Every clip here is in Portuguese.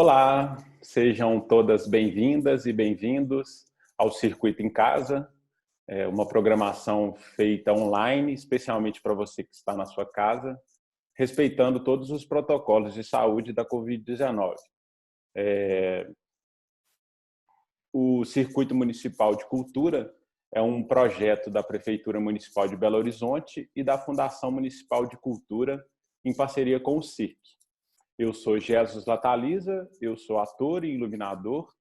Olá, sejam todas bem-vindas e bem-vindos ao Circuito em Casa, uma programação feita online, especialmente para você que está na sua casa, respeitando todos os protocolos de saúde da Covid-19. O Circuito Municipal de Cultura é um projeto da Prefeitura Municipal de Belo Horizonte e da Fundação Municipal de Cultura, em parceria com o CIRC. Eu sou Jesus Lataliza, eu sou ator e iluminador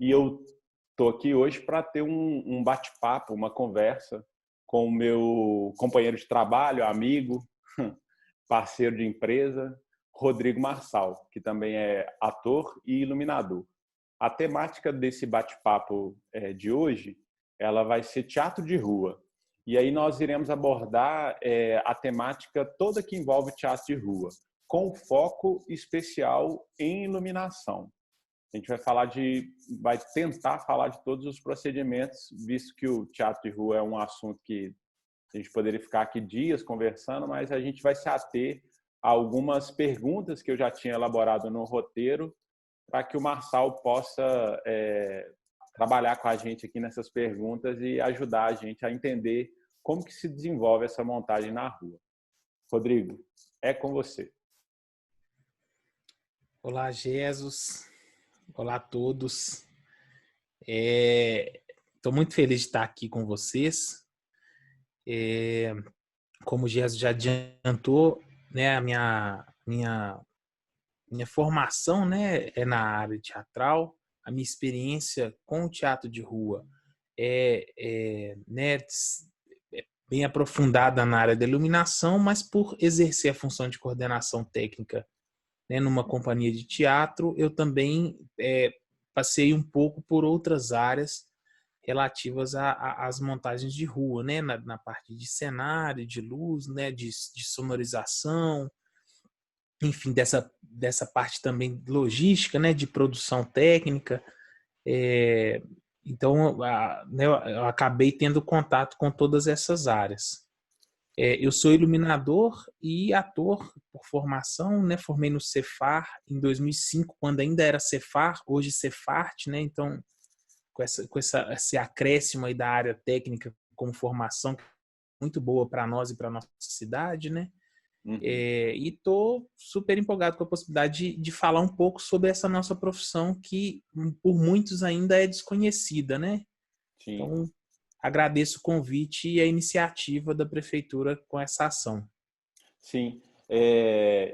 e eu estou aqui hoje para ter um bate-papo, uma conversa com o meu companheiro de trabalho, amigo, parceiro de empresa, Rodrigo Marçal, que também é ator e iluminador. A temática desse bate-papo de hoje, ela vai ser teatro de rua. E aí nós iremos abordar a temática toda que envolve teatro de rua, com foco especial em iluminação. A gente vai tentar falar de todos os procedimentos, visto que o teatro de rua é um assunto que a gente poderia ficar aqui dias conversando, mas a gente vai se ater a algumas perguntas que eu já tinha elaborado no roteiro, para que o Marçal possa trabalhar com a gente aqui nessas perguntas e ajudar a gente a entender como que se desenvolve essa montagem na rua. Rodrigo, é com você. Olá, Jesus. Olá a todos. Estou muito feliz de estar aqui com vocês. Como o Jesus já adiantou, né, a minha formação, né, é na área teatral. A minha experiência com o teatro de rua é bem aprofundada na área da iluminação, mas por exercer a função de coordenação técnica, né, numa companhia de teatro, eu também passei um pouco por outras áreas relativas às montagens de rua, né, na parte de cenário, de luz, né, de sonorização, enfim, dessa parte também logística, né, de produção técnica. Então, né, eu acabei tendo contato com todas essas áreas. Eu sou iluminador e ator por formação, né? Formei no Cefar em 2005, quando ainda era Cefar, hoje Cefart, né? Então, com esse acréscimo aí da área técnica como formação, muito boa para nós e para nossa cidade, né? Uhum. E estou super empolgado com a possibilidade de falar um pouco sobre essa nossa profissão que, por muitos, ainda é desconhecida, né? Sim. Então, agradeço o convite e a iniciativa da Prefeitura com essa ação. Sim.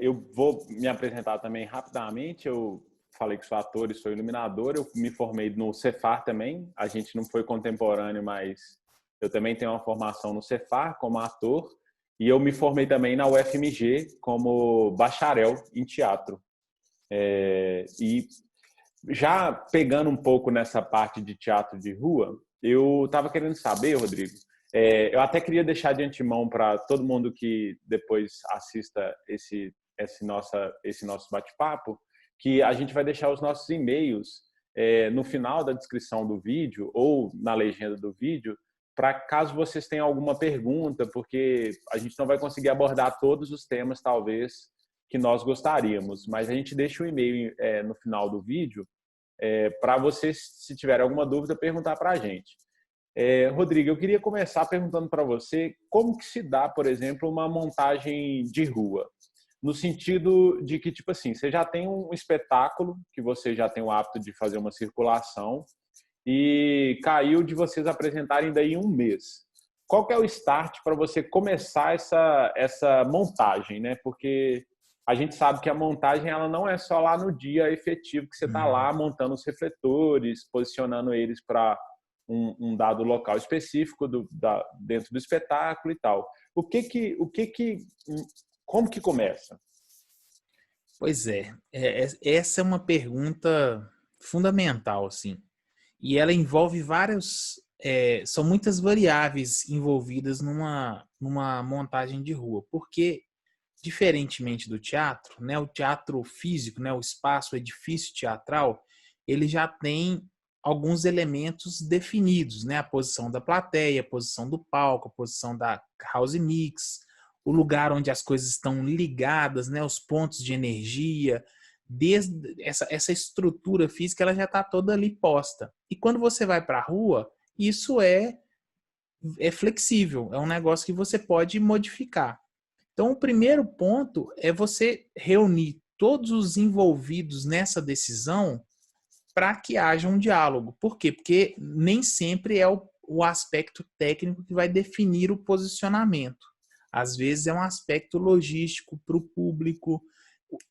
Eu vou me apresentar também rapidamente. Eu falei que sou ator e sou iluminador. Eu me formei no Cefar também. A gente não foi contemporâneo, mas eu também tenho uma formação no Cefar como ator. E eu me formei também na UFMG como bacharel em teatro. E já pegando um pouco nessa parte de teatro de rua, eu estava querendo saber, Rodrigo, eu até queria deixar de antemão para todo mundo que depois assista esse nosso bate-papo, que a gente vai deixar os nossos e-mails no final da descrição do vídeo ou na legenda do vídeo, para caso vocês tenham alguma pergunta, porque a gente não vai conseguir abordar todos os temas, talvez, que nós gostaríamos, mas a gente deixa o e-mail no final do vídeo para vocês, se tiverem alguma dúvida, perguntar para a gente. Rodrigo, eu queria começar perguntando para você como que se dá, por exemplo, uma montagem de rua, no sentido de que, tipo assim, você já tem um espetáculo, que você já tem o hábito de fazer uma circulação, e caiu de vocês apresentarem daí um mês. Qual que é o start para você começar essa montagem, né? Porque a gente sabe que a montagem ela não é só lá no dia efetivo que você está lá montando os refletores, posicionando eles para um dado local específico dentro do espetáculo e tal. Como que começa? Pois essa é uma pergunta fundamental, assim. E ela envolve são muitas variáveis envolvidas numa montagem de rua, porque diferentemente do teatro, né, o teatro físico, né, o espaço, o edifício teatral, ele já tem alguns elementos definidos, né, a posição da plateia, a posição do palco, a posição da house mix, o lugar onde as coisas estão ligadas, né, os pontos de energia, desde essa estrutura física, ela já está toda ali posta. E quando você vai para a rua, isso é flexível, é um negócio que você pode modificar. Então, o primeiro ponto é você reunir todos os envolvidos nessa decisão para que haja um diálogo. Por quê? Porque nem sempre é o aspecto técnico que vai definir o posicionamento. Às vezes é um aspecto logístico para o público,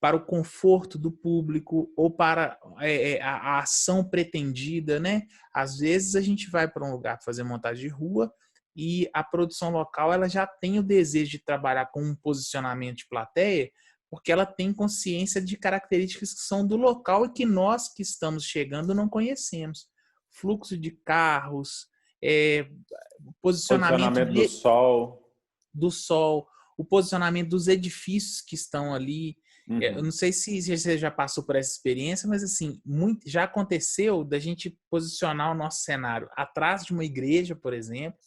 para o conforto do público ou para a ação pretendida, né? Às vezes a gente vai para um lugar fazer montagem de rua e a produção local ela já tem o desejo de trabalhar com um posicionamento de plateia porque ela tem consciência de características que são do local e que nós que estamos chegando não conhecemos. Fluxo de carros, posicionamento Posicionamento do sol. o posicionamento dos edifícios que estão ali. Eu Uhum. não sei se você já passou por essa experiência, mas assim, já aconteceu da gente posicionar o nosso cenário atrás de uma igreja, por exemplo,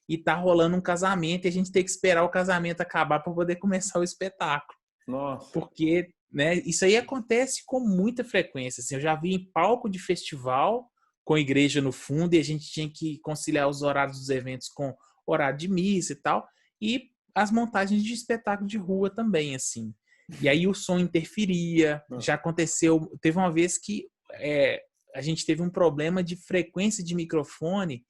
e tá rolando um casamento e a gente tem que esperar o casamento acabar para poder começar o espetáculo. Nossa. Porque, né, isso aí acontece com muita frequência. Assim, eu já vi em palco de festival com igreja no fundo e a gente tinha que conciliar os horários dos eventos com horário de missa e tal. E as montagens de espetáculo de rua também, assim. E aí o som interferia. Já aconteceu. Teve uma vez que a gente teve um problema de frequência de microfone,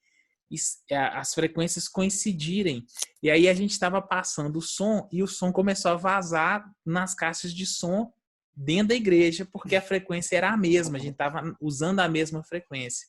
as frequências coincidirem. E aí a gente estava passando o som e o som começou a vazar nas caixas de som dentro da igreja, porque a frequência era a mesma, a gente estava usando a mesma frequência.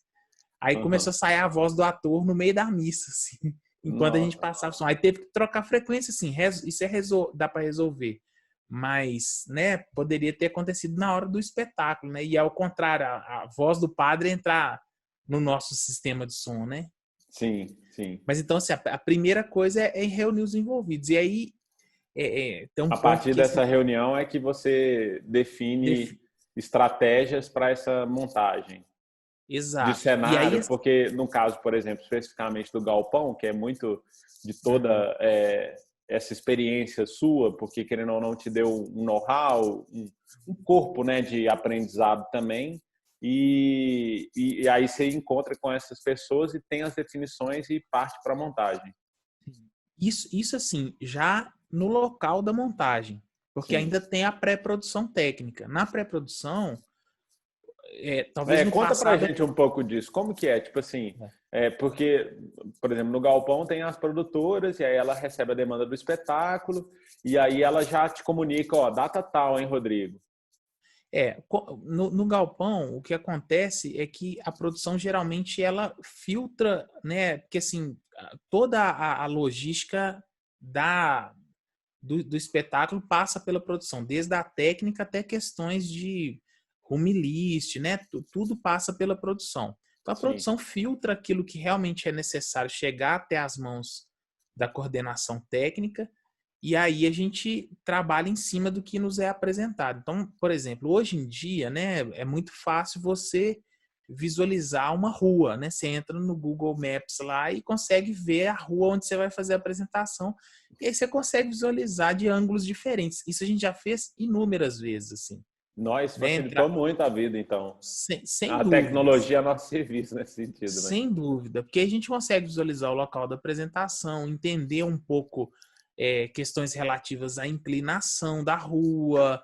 Aí começou a sair a voz do ator no meio da missa, assim, enquanto a gente passava o som. Aí teve que trocar a frequência, assim, isso dá para resolver. Mas, né, poderia ter acontecido na hora do espetáculo, né? E ao contrário, a voz do padre entrar no nosso sistema de som, né? Sim, sim. Mas então, assim, a primeira coisa é reunir os envolvidos. E aí, tem um A ponto partir que, assim, dessa reunião é que você define estratégias para essa montagem de exato. E aí, cenário, porque no caso, por exemplo, especificamente do galpão, que é muito de toda essa experiência sua, porque querendo ou não te deu um know-how, um corpo, né, de aprendizado também, e aí você encontra com essas pessoas e tem as definições e parte para a montagem. isso assim, já no local da montagem, porque Sim. ainda tem a pré-produção técnica. Na pré-produção, talvez no Conta pra passado... gente um pouco disso. Como que é? Tipo assim, porque, por exemplo, no Galpão tem as produtoras e aí ela recebe a demanda do espetáculo e aí ela já te comunica, ó, data tal, hein, Rodrigo? No galpão, o que acontece é que a produção geralmente ela filtra, né? Porque assim, toda a logística do espetáculo passa pela produção, desde a técnica até questões de room list, né? Tudo passa pela produção. Então a Sim. produção filtra aquilo que realmente é necessário chegar até as mãos da coordenação técnica e aí a gente trabalha em cima do que nos é apresentado. Então, por exemplo, hoje em dia, né, é muito fácil você visualizar uma rua, né? Você entra no Google Maps lá e consegue ver a rua onde você vai fazer a apresentação. E aí você consegue visualizar de ângulos diferentes. Isso a gente já fez inúmeras vezes, assim. Nós Né? facilitou muito a vida, então. Sem A dúvidas. tecnologia é nosso serviço nesse sentido, né? Sem dúvida, porque a gente consegue visualizar o local da apresentação, entender um pouco questões relativas à inclinação da rua,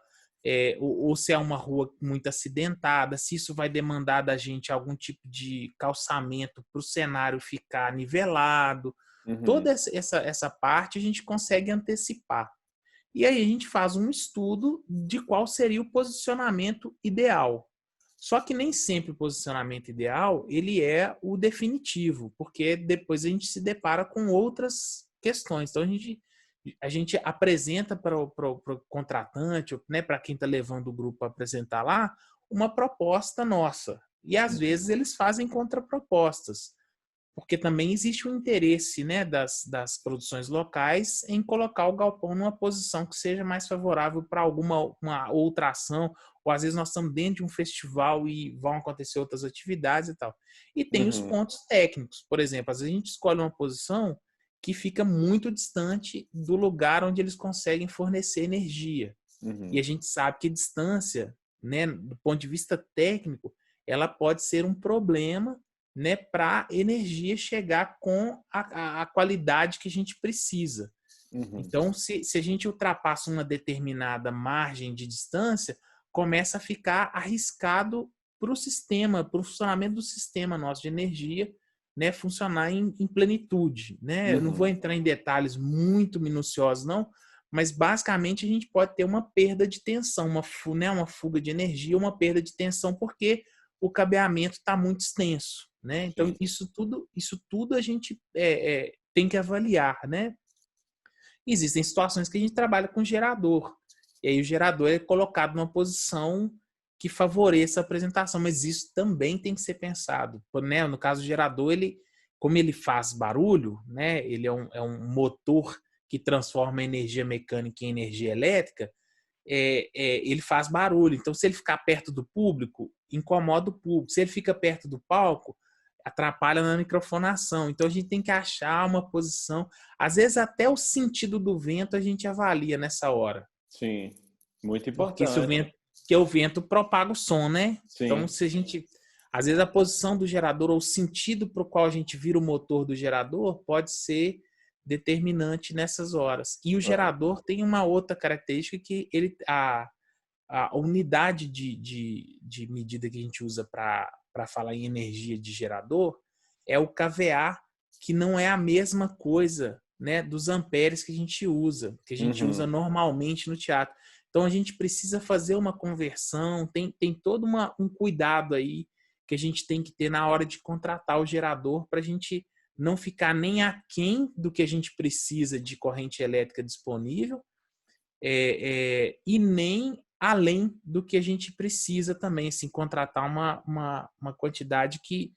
ou se é uma rua muito acidentada, se isso vai demandar da gente algum tipo de calçamento para o cenário ficar nivelado. Uhum. Toda essa parte a gente consegue antecipar. E aí a gente faz um estudo de qual seria o posicionamento ideal. Só que nem sempre o posicionamento ideal ele é o definitivo, porque depois a gente se depara com outras questões. Então a gente apresenta para o contratante, né, para quem está levando o grupo a apresentar lá, uma proposta nossa. E às vezes eles fazem contrapropostas, porque também existe o interesse, né, das produções locais em colocar o galpão numa posição que seja mais favorável para uma outra ação, ou às vezes nós estamos dentro de um festival e vão acontecer outras atividades e tal. E tem os Uhum. pontos técnicos, por exemplo, às vezes a gente escolhe uma posição que fica muito distante do lugar onde eles conseguem fornecer energia. E a Uhum. gente sabe que distância né, do ponto de vista técnico, ela pode ser um problema, né, para a energia chegar com a qualidade que a gente precisa. Uhum. Então, se a gente ultrapassa uma determinada margem de distância, começa a ficar arriscado para o sistema, para o funcionamento do sistema nosso de energia, né, funcionar em plenitude. Né? Eu não vou Uhum. entrar em detalhes muito minuciosos, não, mas basicamente a gente pode ter uma perda de tensão, uma fuga de energia, uma perda de tensão, porque o cabeamento está muito extenso. Né? Então, Sim. isso tudo a gente tem que avaliar, né? Existem situações que a gente trabalha com gerador. E aí o gerador é colocado numa posição que favoreça a apresentação, mas isso também tem que ser pensado. Né? No caso do gerador, como ele faz barulho, né? Ele é um motor que transforma a energia mecânica em energia elétrica, ele faz barulho. Então, se ele ficar perto do público, incomoda o público. Se ele fica perto do palco, atrapalha na microfonação. Então, a gente tem que achar uma posição. Às vezes, até o sentido do vento a gente avalia nessa hora. Sim. Muito Porque importante. o vento propaga o som, né? Então, Sim. se a gente... Às vezes, a posição do gerador ou o sentido para o qual a gente vira o motor do gerador pode ser determinante nessas horas. E o Ah, gerador tem uma outra característica que a unidade de medida que a gente usa para falar em energia de gerador é o kVA, que não é a mesma coisa, né, dos amperes que a gente usa uhum. normalmente no teatro. Então a gente precisa fazer uma conversão, tem todo um cuidado aí que a gente tem que ter na hora de contratar o gerador para a gente não ficar nem aquém do que a gente precisa de corrente elétrica disponível, e nem além do que a gente precisa também, assim, contratar uma quantidade que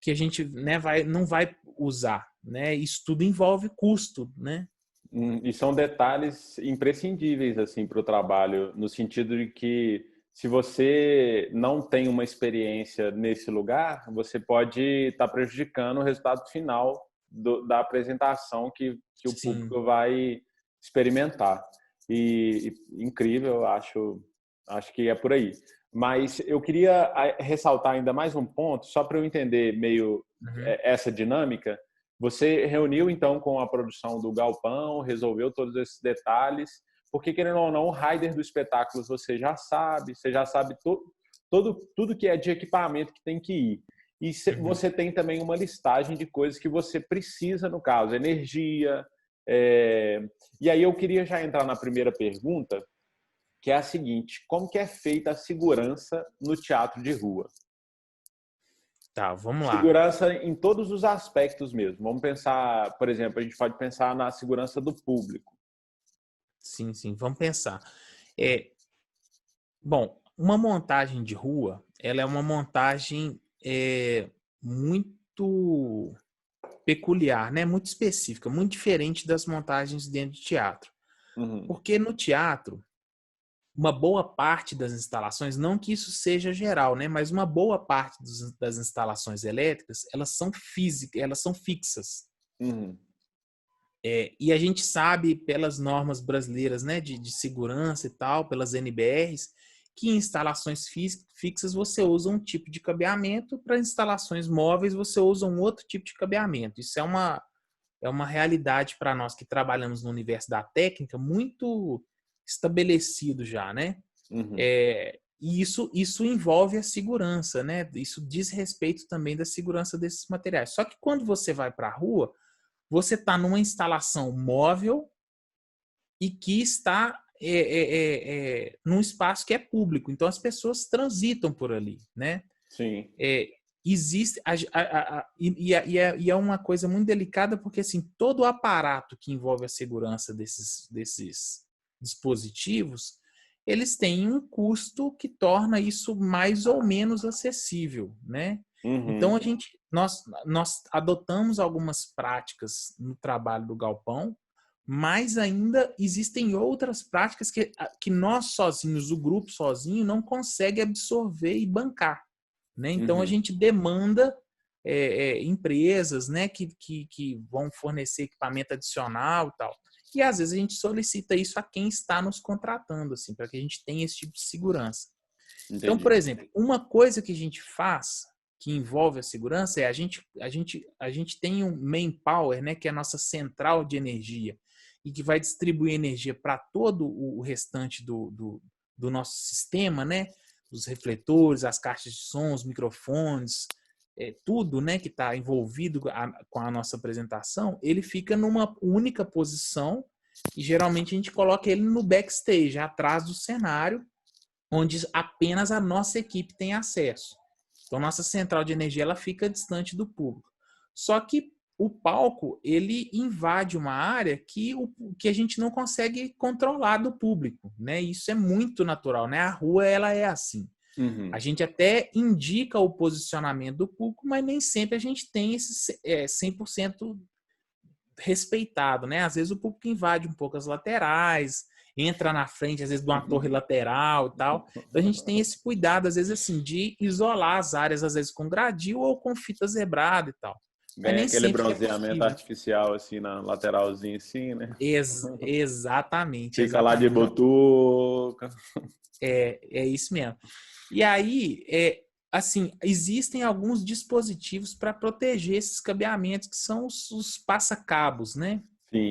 a gente, né, não vai usar. Né? Isso tudo envolve custo, né? E são detalhes imprescindíveis assim para o trabalho, no sentido de que se você não tem uma experiência nesse lugar, você pode estar prejudicando o resultado final da apresentação que o Sim. público vai experimentar. Incrível, acho que é por aí. Mas eu queria ressaltar ainda mais um ponto, só para eu entender meio Uhum. essa dinâmica. Você reuniu então com a produção do Galpão, resolveu todos esses detalhes, porque querendo ou não, o rider do espetáculo você já sabe tudo que é de equipamento que tem que ir. E Uhum. você tem também uma listagem de coisas que você precisa, no caso, energia. E aí eu queria já entrar na primeira pergunta, que é a seguinte: como que é feita a segurança no teatro de rua? Tá, vamos lá. Segurança em todos os aspectos mesmo. Vamos pensar, por exemplo, a gente pode pensar na segurança do público. Sim, sim, vamos pensar. É, bom, uma montagem de rua, ela é uma montagem muito peculiar, né? Muito específica, muito diferente das montagens dentro de teatro. Uhum. Porque no teatro, uma boa parte das instalações, não que isso seja geral, né? Mas uma boa parte das instalações elétricas, elas são físicas, elas são fixas. Uhum. E a gente sabe pelas normas brasileiras, né, de segurança e tal, pelas NBRs, que em instalações fixas você usa um tipo de cabeamento, para instalações móveis você usa um outro tipo de cabeamento. Isso é uma realidade para nós que trabalhamos no universo da técnica muito estabelecido já, né? Uhum. E isso envolve a segurança, né? Isso diz respeito também da segurança desses materiais. Só que quando você vai para a rua, você está numa instalação móvel e que está num espaço que é público. Então as pessoas transitam por ali, né? Sim. Existe e é uma coisa muito delicada porque assim todo o aparato que envolve a segurança desses dispositivos eles têm um custo que torna isso mais ou menos acessível, né? Então Uhum. nós adotamos algumas práticas no trabalho do galpão, mas ainda existem outras práticas que nós sozinhos, o grupo sozinho, não consegue absorver e bancar. Né? Então a Uhum. gente demanda empresas, né, que vão fornecer equipamento adicional e tal. E às vezes a gente solicita isso a quem está nos contratando, assim, para que a gente tenha esse tipo de segurança. Então, Entendi. por exemplo, uma coisa que a gente faz que envolve a segurança é a gente tem um main power, né, que é a nossa central de energia e que vai distribuir energia para todo o restante do nosso sistema, né, os refletores, as caixas de som, os microfones, tudo, né, que está envolvido com a nossa apresentação, ele fica numa única posição e geralmente a gente coloca ele no backstage, atrás do cenário, onde apenas a nossa equipe tem acesso. Então, nossa central de energia ela fica distante do público. Só que o palco ele invade uma área que a gente não consegue controlar do público, né? Isso é muito natural, né? A rua ela é assim. Uhum. A gente até indica o posicionamento do público, mas nem sempre a gente tem esse 100% respeitado, né? Às vezes o público invade um pouco as laterais, entra na frente, às vezes, de uma torre lateral e tal. Então a gente tem esse cuidado, às vezes, assim, de isolar as áreas, às vezes, com gradil ou com fita zebrada e tal. Mas Ganha nem aquele sempre é bronzeamento possível. artificial assim na lateralzinha assim, né? Exatamente, Fica lá de exatamente. botuca. É isso mesmo. E aí, assim, existem alguns dispositivos para proteger esses cabeamentos, que são os passa-cabos, né? Sim.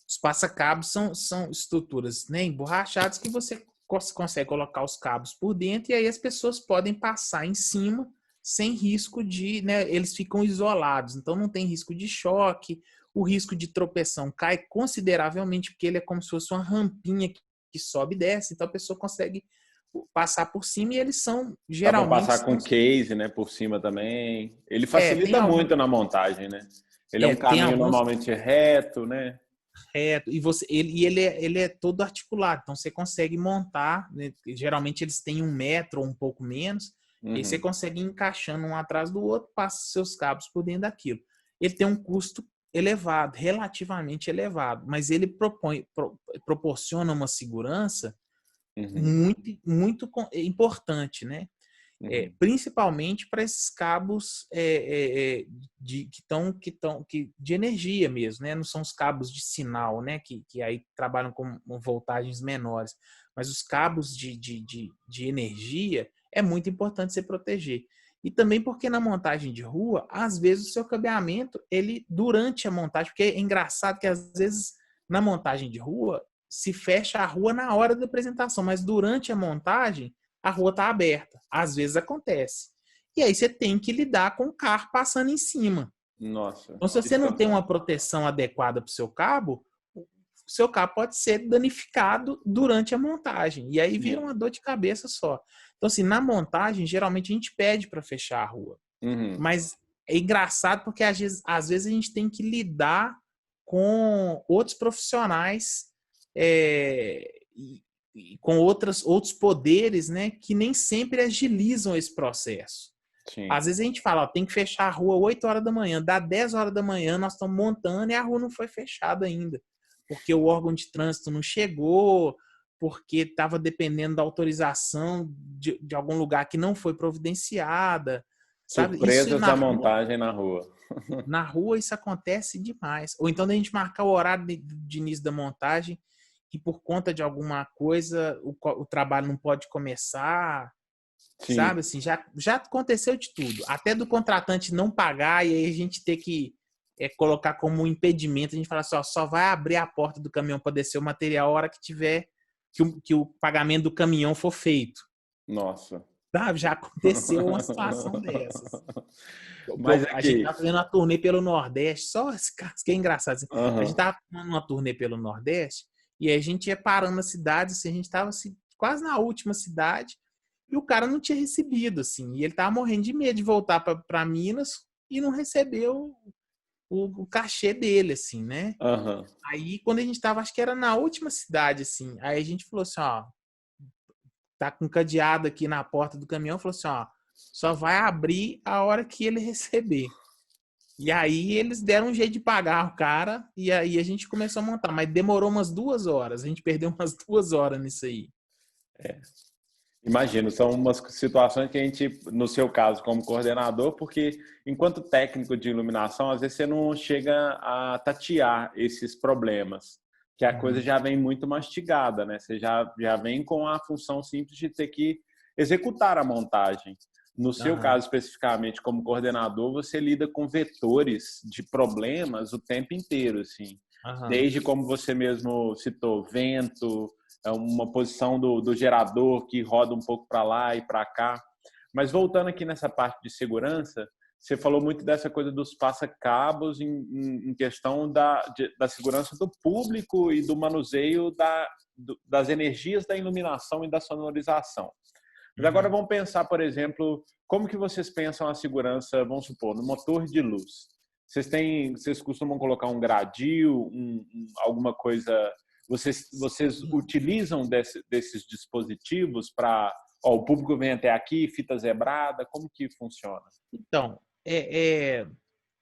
Os passa-cabos são estruturas, né, emborrachadas que você consegue colocar os cabos por dentro e aí as pessoas podem passar em cima sem risco de, né, eles ficam isolados, então não tem risco de choque, o risco de tropeção cai consideravelmente porque ele é como se fosse uma rampinha que sobe e desce, então a pessoa consegue passar por cima e eles são, Dá para geralmente, passar com case, né, por cima também. Ele tem facilita algum, muito na montagem, né? Ele é um tem caminho alguns normalmente reto, né? reto, e ele é todo articulado, então você consegue montar, né? Geralmente eles têm 1 metro ou um pouco menos, e aí você Uhum. consegue ir encaixando um atrás do outro, passa seus cabos por dentro daquilo. Ele tem um custo elevado, relativamente elevado, mas ele proporciona uma segurança Uhum. muito importante, né? Uhum. Principalmente para esses cabos de energia mesmo, né? Não são os cabos de sinal, né? Que aí trabalham com voltagens menores, mas os cabos de energia é muito importante você proteger. E também porque na montagem de rua, às vezes o seu cabeamento, ele durante a montagem, porque é engraçado que às vezes na montagem de rua se fecha a rua na hora da apresentação, mas durante a montagem a rua está aberta. Às vezes acontece. E aí você tem que lidar com o carro passando em cima. Nossa. Então, se você Isso. não tem uma proteção adequada para o seu cabo pode ser danificado durante a montagem. E aí vira Sim. uma dor de cabeça só. Então, assim, na montagem, geralmente a gente pede para fechar a rua. Uhum. Mas é engraçado porque às vezes a gente tem que lidar com outros profissionais e com outros poderes, né, que nem sempre agilizam esse processo. Sim. Às vezes a gente fala, ó, tem que fechar a rua 8 horas da manhã, dá 10 horas da manhã, nós estamos montando e a rua não foi fechada ainda, porque o órgão de trânsito não chegou, porque estava dependendo da autorização de algum lugar que não foi providenciada, sabe? Isso Surpresas da montagem na rua. na rua isso acontece demais. Ou então a gente marcar o horário de início da montagem e por conta de alguma coisa o trabalho não pode começar, Sim. sabe? Assim, já aconteceu de tudo. Até do contratante não pagar e aí a gente ter que colocar como um impedimento. A gente fala assim, ó, só vai abrir a porta do caminhão para descer o material a hora que tiver que o pagamento do caminhão for feito. Nossa. Sabe? Já aconteceu uma situação dessas. Mas A gente aqui. tava fazendo uma turnê pelo Nordeste, só esse caso que é engraçado. Assim. A gente Uhum. tava fazendo uma turnê pelo Nordeste e a gente ia parando nas cidades, assim, a gente tava assim, quase na última cidade e o cara não tinha recebido, assim, e ele tava morrendo de medo de voltar para Minas e não recebeu o cachê dele, assim, né? Uhum. Aí, quando a gente tava, acho que era na última cidade, assim, aí a gente falou assim, ó, tá com cadeado aqui na porta do caminhão, falou assim, ó, só vai abrir a hora que ele receber. E aí eles deram um jeito de pagar o cara e aí a gente começou a montar, mas demorou umas 2 horas, a gente perdeu umas 2 horas nisso aí. Imagino, são umas situações que a gente, no seu caso, como coordenador, porque enquanto técnico de iluminação, às vezes você não chega a tatear esses problemas, que a coisa Uhum. já vem muito mastigada, né? Você já vem com a função simples de ter que executar a montagem. No seu Aham. caso, especificamente, como coordenador, você lida com vetores de problemas o tempo inteiro, assim. Aham. Desde, como você mesmo citou, vento, uma posição do gerador que roda um pouco para lá e para cá. Mas voltando aqui nessa parte de segurança, você falou muito dessa coisa dos passa-cabos em questão da segurança do público e do manuseio das energias da iluminação e da sonorização. Mas agora Uhum. vamos pensar, por exemplo, como que vocês pensam a segurança, vamos supor, no motor de luz? Vocês costumam colocar um gradil, alguma coisa? Vocês utilizam desses dispositivos para, o público vem até aqui, fita zebrada, como que funciona? Então,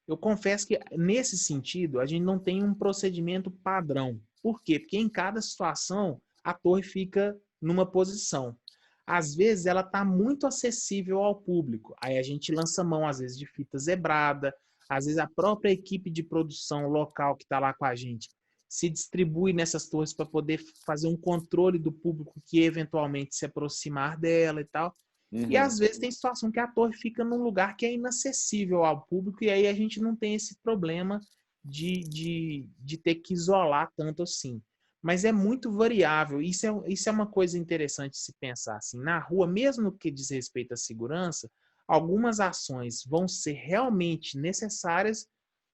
eu confesso que nesse sentido a gente não tem um procedimento padrão. Por quê? Porque em cada situação a torre fica numa posição. Às vezes ela está muito acessível ao público. Aí a gente lança mão, às vezes, de fita zebrada, às vezes a própria equipe de produção local que está lá com a gente se distribui nessas torres para poder fazer um controle do público que eventualmente se aproximar dela e tal. E Uhum, às vezes tem situação que a torre fica num lugar que é inacessível ao público, e aí a gente não tem esse problema de ter que isolar tanto assim. Mas é muito variável. Isso é uma coisa interessante se pensar assim. Na rua, mesmo no que diz respeito à segurança, algumas ações vão ser realmente necessárias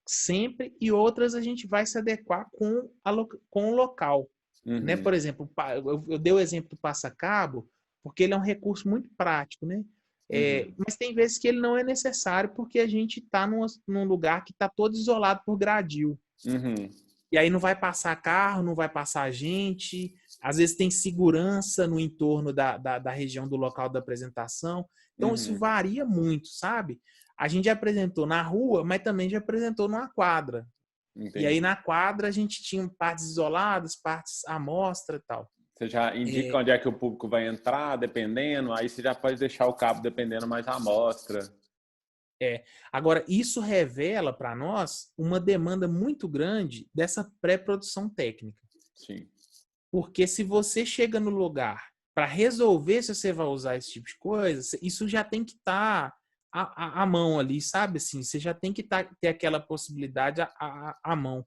sempre, e outras a gente vai se adequar com o local. Né? uhum, Por exemplo, eu dei o exemplo do passa-cabo, porque ele é um recurso muito prático, né? uhum, Mas tem vezes que ele não é necessário porque a gente está num lugar que está todo isolado por gradil. uhum, E aí não vai passar carro, não vai passar gente. Às vezes tem segurança no entorno da região do local da apresentação. Então isso uhum. varia muito, sabe? A gente já apresentou na rua, mas também já apresentou numa quadra. E aí Entendi. na quadra a gente tinha partes isoladas, partes à mostra e tal. Você já indica É, onde é que o público vai entrar, dependendo, aí você já pode deixar o cabo dependendo mais da amostra. Agora, isso revela para nós uma demanda muito grande dessa pré-produção técnica. Sim. Porque se você chega no lugar para resolver se você vai usar esse tipo de coisa, isso já tem que estar à mão ali, sabe? Assim, você já tem que ter aquela possibilidade à mão.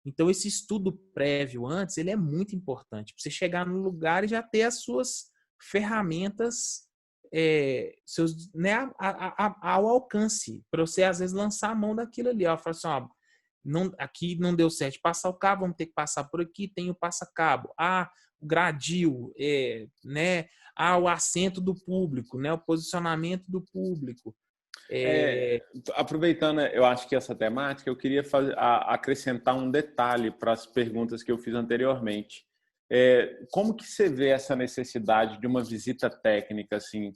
Então, esse estudo prévio antes, ele é muito importante. Para você chegar no lugar e já ter as suas ferramentas né, ao alcance, para você, às vezes, lançar a mão daquilo ali. Ó, falar assim, ó, não, aqui não deu certo de passar o cabo, vamos ter que passar por aqui, tem o passa-cabo. O gradil, né? O assento do público, né? O posicionamento do público. É, É, aproveitando, eu acho que essa temática, eu queria acrescentar um detalhe para as perguntas que eu fiz anteriormente. Como que você vê essa necessidade de uma visita técnica, assim?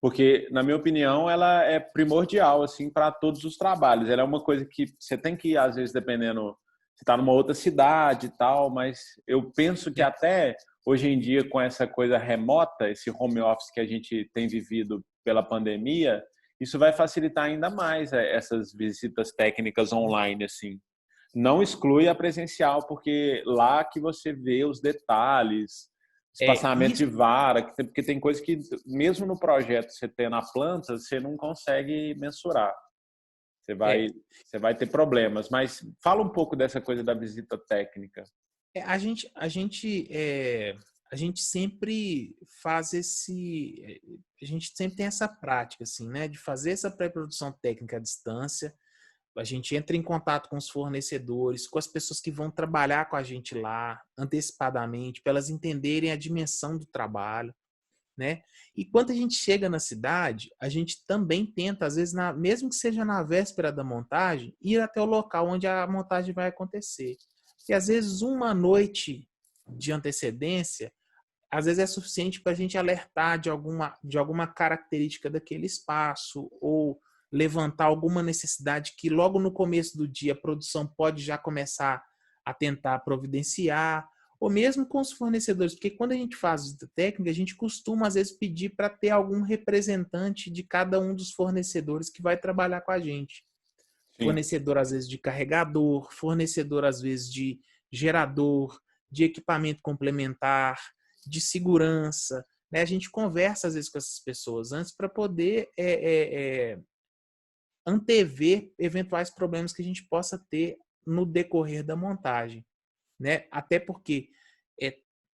Porque, na minha opinião, ela é primordial, assim, para todos os trabalhos. Ela é uma coisa que você tem que, às vezes, dependendo, você está numa outra cidade e tal, mas eu penso que até hoje em dia, com essa coisa remota, esse home office que a gente tem vivido pela pandemia, isso vai facilitar ainda mais essas visitas técnicas online, assim. Não exclui a presencial, porque lá que você vê os detalhes, espaçamento de isso vara, porque tem coisa que, mesmo no projeto você ter na planta, você não consegue mensurar. Você vai, é, você vai ter problemas. Mas fala um pouco dessa coisa da visita técnica. a gente sempre faz a gente sempre tem essa prática, assim, né, de fazer essa pré-produção técnica à distância. A gente entra em contato com os fornecedores, com as pessoas que vão trabalhar com a gente lá, antecipadamente, para elas entenderem a dimensão do trabalho, né? E quando a gente chega na cidade, a gente também tenta, às vezes, mesmo que seja na véspera da montagem, ir até o local onde a montagem vai acontecer. E às vezes uma noite de antecedência, às vezes é suficiente para a gente alertar de alguma característica daquele espaço ou levantar alguma necessidade que logo no começo do dia a produção pode já começar a tentar providenciar, ou mesmo com os fornecedores, porque quando a gente faz visita técnica, a gente costuma às vezes pedir para ter algum representante de cada um dos fornecedores que vai trabalhar com a gente. Sim. Fornecedor às vezes de carregador, fornecedor às vezes de gerador, de equipamento complementar, de segurança, né, a gente conversa às vezes com essas pessoas antes para poder antever eventuais problemas que a gente possa ter no decorrer da montagem, né? Até porque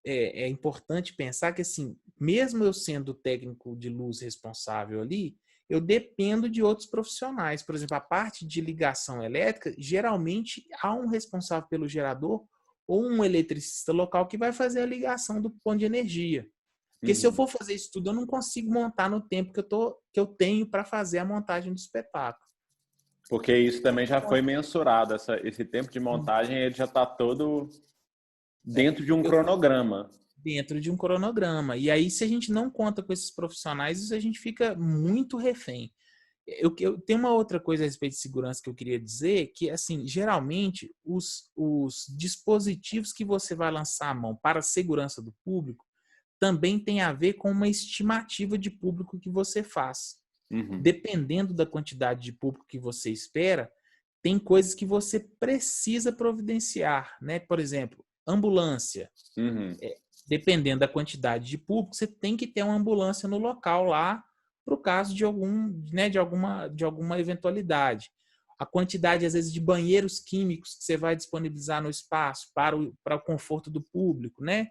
é importante pensar que, assim, mesmo eu sendo técnico de luz responsável ali, eu dependo de outros profissionais. Por exemplo, a parte de ligação elétrica, geralmente há um responsável pelo gerador ou um eletricista local que vai fazer a ligação do ponto de energia. Porque se eu for fazer isso tudo, eu não consigo montar no tempo que eu tenho para fazer a montagem do espetáculo. Porque isso também já foi mensurado, esse tempo de montagem ele já está todo dentro de um cronograma. Dentro de um cronograma. E aí, se a gente não conta com esses profissionais, a gente fica muito refém. Eu tenho uma outra coisa a respeito de segurança que eu queria dizer, que, assim, geralmente, os dispositivos que você vai lançar à mão para a segurança do público também tem a ver com uma estimativa de público que você faz. Dependendo da quantidade de público que você espera, tem coisas que você precisa providenciar, né? Por exemplo, ambulância. Dependendo da quantidade de público, você tem que ter uma ambulância no local lá para o caso de alguma eventualidade. A quantidade, às vezes, de banheiros químicos que você vai disponibilizar no espaço para o conforto do público, né?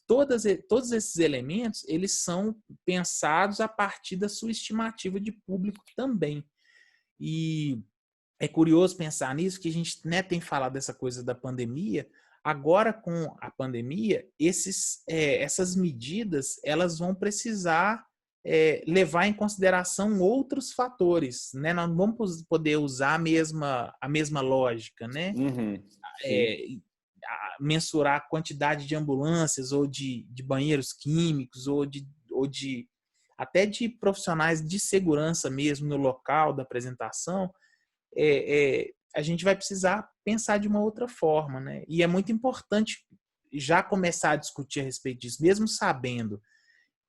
Todos esses elementos, eles são pensados a partir da sua estimativa de público também. E é curioso pensar nisso, que a gente, né, tem falado dessa coisa da pandemia. Agora, com a pandemia, essas medidas elas vão precisar levar em consideração outros fatores, né? Nós não vamos poder usar a mesma lógica, né? Mensurar a quantidade de ambulâncias ou de banheiros químicos ou até de profissionais de segurança mesmo no local da apresentação. A gente vai precisar pensar de uma outra forma, né? E é muito importante já começar a discutir a respeito disso, mesmo sabendo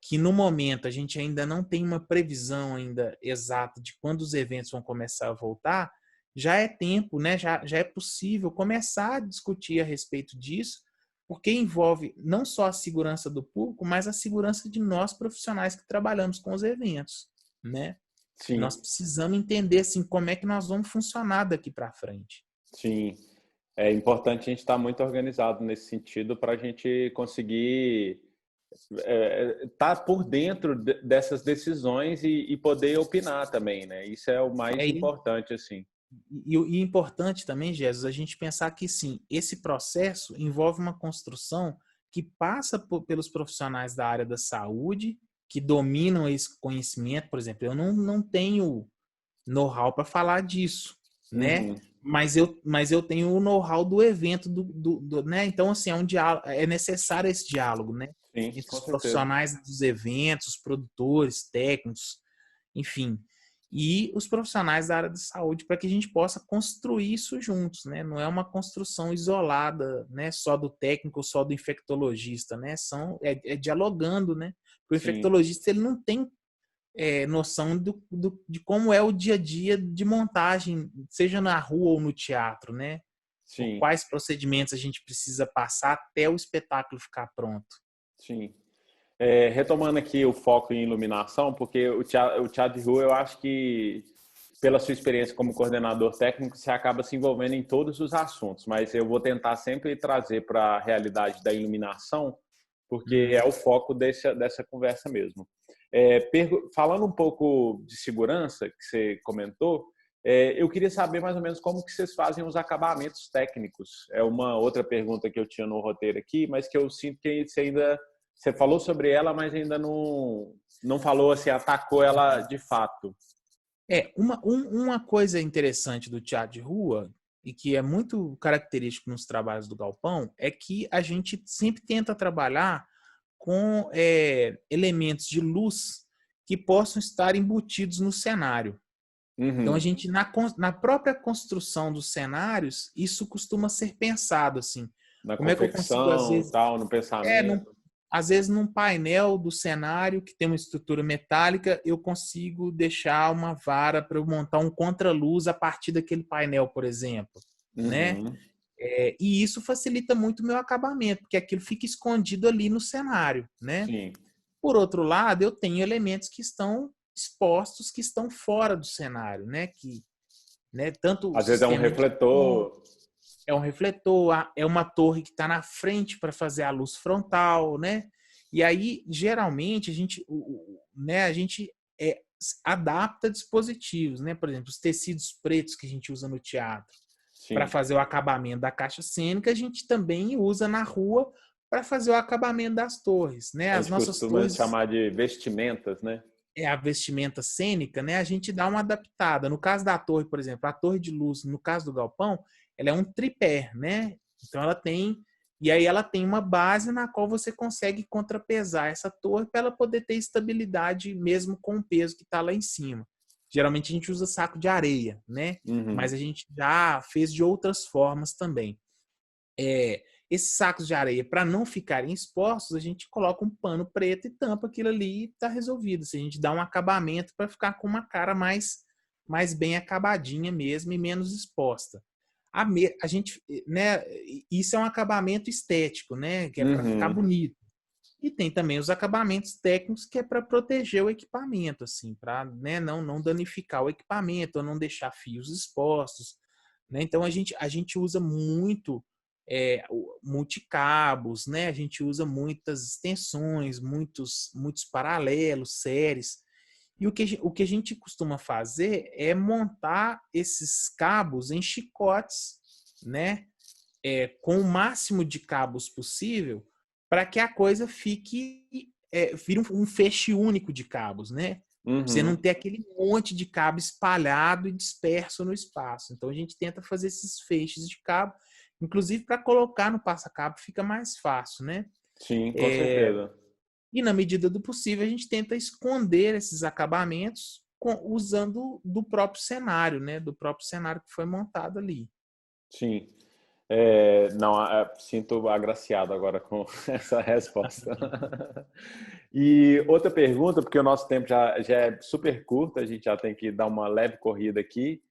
que no momento a gente ainda não tem uma previsão ainda exata de quando os eventos vão começar a voltar. Já é tempo, né? Já é possível começar a discutir a respeito disso, porque envolve não só a segurança do público, mas a segurança de nós profissionais que trabalhamos com os eventos, né? Sim. Nós precisamos entender assim, como é que nós vamos funcionar daqui para frente. Sim, é importante a gente estar muito organizado nesse sentido para a gente conseguir estar por dentro dessas decisões e poder opinar também, né? Isso é o mais importante, assim. E importante também, Jesus, a gente pensar que sim, esse processo envolve uma construção que passa pelos profissionais da área da saúde, que dominam esse conhecimento. Por exemplo, eu não tenho know-how para falar disso, né? Mas eu tenho o know-how do evento, né? Então, assim, é necessário esse diálogo, né? Sim, Entre os profissionais dos eventos, os produtores, técnicos, enfim, e os profissionais da área de saúde, para que a gente possa construir isso juntos, né? Não é uma construção isolada, né? Só do técnico, só do infectologista, né? É dialogando, né? Porque o infectologista ele não tem noção de como é o dia a dia de montagem, seja na rua ou no teatro, né? Por quais procedimentos a gente precisa passar até o espetáculo ficar pronto. Sim. Retomando aqui o foco em iluminação, porque o teatro de rua, eu acho que, pela sua experiência como coordenador técnico, você acaba se envolvendo em todos os assuntos, mas eu vou tentar sempre trazer para a realidade da iluminação, porque é o foco dessa conversa mesmo. Falando um pouco de segurança, que você comentou, eu queria saber mais ou menos como que vocês fazem os acabamentos técnicos. É uma outra pergunta que eu tinha no roteiro aqui, mas que eu sinto que você falou sobre ela, mas ainda não falou assim, atacou ela de fato. Uma coisa interessante do teatro de rua, e que é muito característico nos trabalhos do Galpão, é que a gente sempre tenta trabalhar com elementos de luz que possam estar embutidos no cenário. Então, a gente, na própria construção dos cenários, isso costuma ser pensado assim. Na como confecção, é que eu consigo, às vezes, tal, no pensamento. às vezes, num painel do cenário que tem uma estrutura metálica, eu consigo deixar uma vara para eu montar um contraluz a partir daquele painel, por exemplo, né? E isso facilita muito o meu acabamento, porque aquilo fica escondido ali no cenário, né? Sim. Por outro lado, eu tenho elementos que estão expostos, que estão fora do cenário, né? Que, né, tanto o Às vezes é um sistema de som, refletor. é um refletor, é uma torre que está na frente para fazer a luz frontal, né? E aí, geralmente, né, a gente adapta dispositivos, né? Por exemplo, os tecidos pretos que a gente usa no teatro para Sim. fazer o acabamento da caixa cênica, a gente também usa na rua para fazer o acabamento das torres, né? A As gente nossas costuma torres chamar de vestimentas, né? é a vestimenta cênica, né? A gente dá uma adaptada. No caso da torre, por exemplo, a torre de luz, no caso do galpão, ela é um tripé, né? Então ela tem, e aí ela tem uma base na qual você consegue contrapesar essa torre para ela poder ter estabilidade mesmo com o peso que está lá em cima. Geralmente a gente usa saco de areia, né? Uhum. Mas a gente já fez de outras formas também. Esses sacos de areia, para não ficarem expostos, a gente coloca um pano preto e tampa aquilo ali e está resolvido. A gente dá um acabamento para ficar com uma cara mais bem acabadinha mesmo e menos exposta. A gente, né, isso é um acabamento estético, né, que é para ficar Uhum. bonito. E tem também os acabamentos técnicos que é para proteger o equipamento, assim, para, né, não danificar o equipamento, ou não deixar fios expostos, né? Então a gente usa muito multicabos, né? A gente usa muitas extensões, muitos paralelos, séries. E o que a gente costuma fazer é montar esses cabos em chicotes, né? Com o máximo de cabos possível, para que a coisa vire um feixe único de cabos, né? Pra você não Uhum. ter aquele monte de cabo espalhado e disperso no espaço. Então a gente tenta fazer esses feixes de cabo, inclusive para colocar no passa-cabo fica mais fácil, né? Sim, com certeza. E na medida do possível a gente tenta esconder esses acabamentos usando do próprio cenário, né? Do próprio cenário que foi montado ali. Sim. Não, sinto agraciado agora com essa resposta. E outra pergunta, porque o nosso tempo já é super curto, a gente já tem que dar uma leve corrida aqui.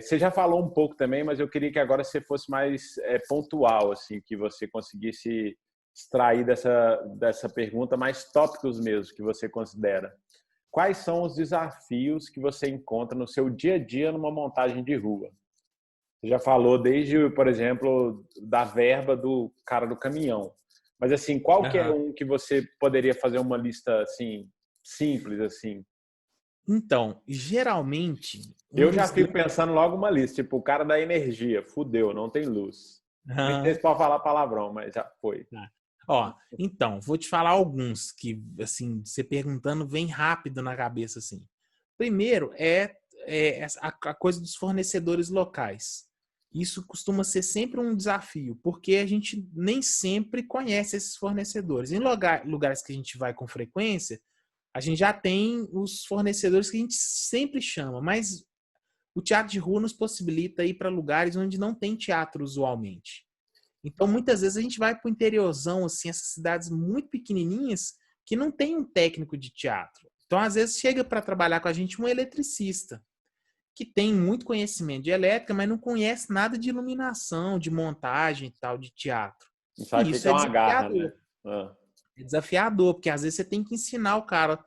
Você já falou um pouco também, mas eu queria que agora você fosse mais pontual, assim, que você conseguisse extrair dessa pergunta mais tópicos mesmo que você considera. Quais são os desafios que você encontra no seu dia a dia numa montagem de rua? Você já falou desde, por exemplo, da verba do cara do caminhão. Mas assim, qual que é Uhum. um que você poderia fazer uma lista assim simples assim? Então, geralmente, um Eu já dos fico grandes. pensando logo uma lista, tipo o cara da energia, fudeu, não tem luz. Nem sei se pode falar palavrão, mas já foi. Tá. Ó, então, vou te falar alguns que, assim, você perguntando, vem rápido na cabeça, assim. Primeiro a coisa dos fornecedores locais. Isso costuma ser sempre um desafio, porque a gente nem sempre conhece esses fornecedores. Em lugares que a gente vai com frequência, a gente já tem os fornecedores que a gente sempre chama, mas o teatro de rua nos possibilita ir para lugares onde não tem teatro usualmente. Então, muitas vezes a gente vai para o interiorzão, assim, essas cidades muito pequenininhas que não tem um técnico de teatro. Então, às vezes, chega para trabalhar com a gente um eletricista que tem muito conhecimento de elétrica, mas não conhece nada de iluminação, de montagem e tal, de teatro. Não sabe E o isso que é é uma garra, desafiador. né? Ah, É desafiador, porque às vezes você tem que ensinar o cara.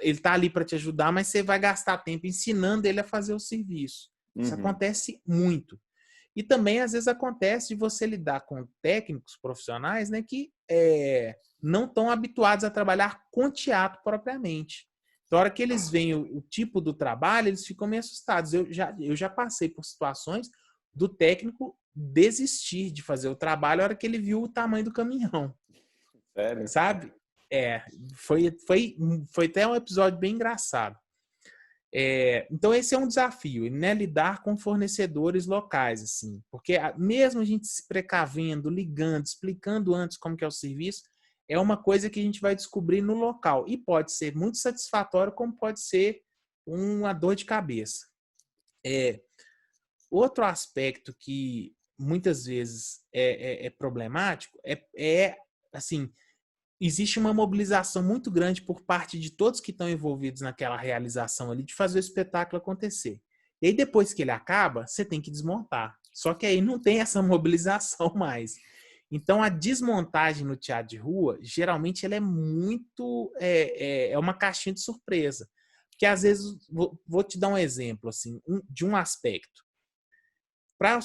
Ele tá ali para te ajudar, mas você vai gastar tempo ensinando ele a fazer o serviço. Isso uhum. acontece muito. E também, às vezes, acontece de você lidar com técnicos profissionais, né, que não estão habituados a trabalhar com teatro propriamente. Então, a hora que eles veem o tipo do trabalho, eles ficam meio assustados. Eu já passei por situações do técnico desistir de fazer o trabalho na hora que ele viu o tamanho do caminhão, Sério? sabe? É, foi até um episódio bem engraçado. Então esse é um desafio, né? Lidar com fornecedores locais, assim, porque mesmo a gente se precavendo, ligando, explicando antes como que é o serviço, é uma coisa que a gente vai descobrir no local e pode ser muito satisfatório, como pode ser uma dor de cabeça. Outro aspecto que muitas vezes é problemático assim, existe uma mobilização muito grande por parte de todos que estão envolvidos naquela realização ali de fazer o espetáculo acontecer. E aí depois que ele acaba, você tem que desmontar. Só que aí não tem essa mobilização mais. Então, a desmontagem no teatro de rua, geralmente, ela é muito... É uma caixinha de surpresa. Porque, às vezes, vou te dar um exemplo, assim, de um aspecto. Para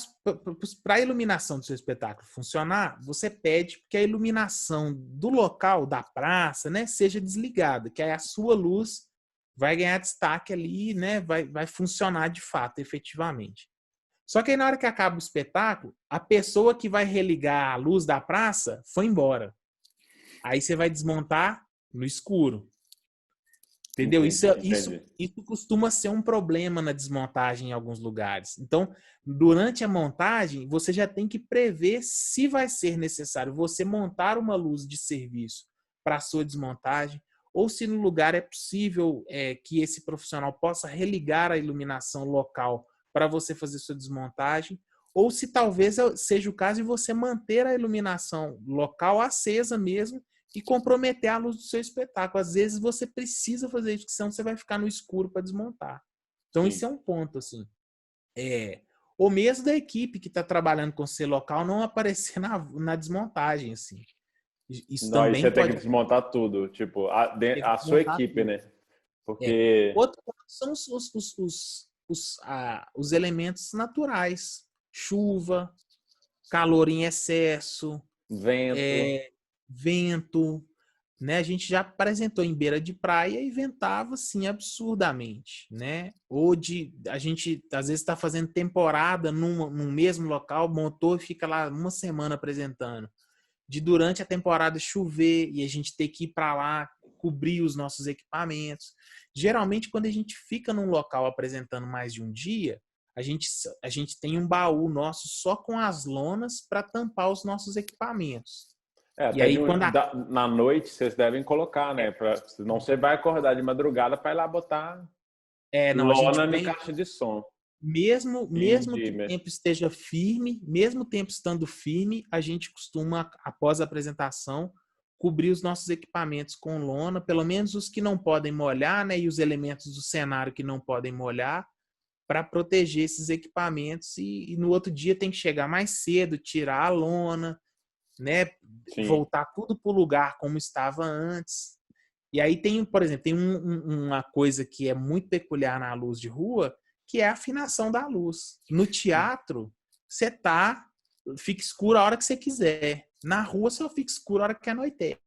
a iluminação do seu espetáculo funcionar, você pede que a iluminação do local, da praça, né, seja desligada, que aí a sua luz vai ganhar destaque ali, né, vai funcionar de fato, efetivamente. Só que aí na hora que acaba o espetáculo, a pessoa que vai religar a luz da praça foi embora. Aí você vai desmontar no escuro. Entendeu? Entendi. Isso costuma ser um problema na desmontagem em alguns lugares. Então, durante a montagem, você já tem que prever se vai ser necessário você montar uma luz de serviço para a sua desmontagem, ou se no lugar é possível que esse profissional possa religar a iluminação local para você fazer sua desmontagem, ou se talvez seja o caso de você manter a iluminação local acesa mesmo e comprometer a luz do seu espetáculo. Às vezes você precisa fazer isso, porque senão você vai ficar no escuro para desmontar. Então, isso é um ponto, assim. Ou mesmo da equipe que está trabalhando com você local não aparecer na desmontagem, assim. Isso Não, aí também você tem que pode... desmontar tudo, tipo, Tem que a sua desmontar equipe, tudo. né? Porque Outro ponto são os elementos naturais. Chuva, calor em excesso, vento, vento, né? A gente já apresentou em beira de praia e ventava assim absurdamente, né? A gente às vezes está fazendo temporada num mesmo local, montou e fica lá uma semana apresentando. De durante a temporada chover e a gente ter que ir para lá cobrir os nossos equipamentos. Geralmente, quando a gente fica num local apresentando mais de um dia, a gente tem um baú nosso só com as lonas para tampar os nossos equipamentos. E até aí, quando na noite vocês devem colocar, né? Senão você vai acordar de madrugada para ir lá botar não, a gente lona no põe, caixa de som. mesmo que o Entendi. tempo esteja firme, mesmo o tempo estando firme, a gente costuma, após a apresentação, cobrir os nossos equipamentos com lona, pelo menos os que não podem molhar, né, e os elementos do cenário que não podem molhar, para proteger esses equipamentos e no outro dia tem que chegar mais cedo, tirar a lona, né, Sim. voltar tudo para o lugar como estava antes. E aí tem, por exemplo, tem uma coisa que é muito peculiar na luz de rua, que é a afinação da luz. No teatro, fica escuro a hora que você quiser. Na rua só fica escuro a hora que anoitece.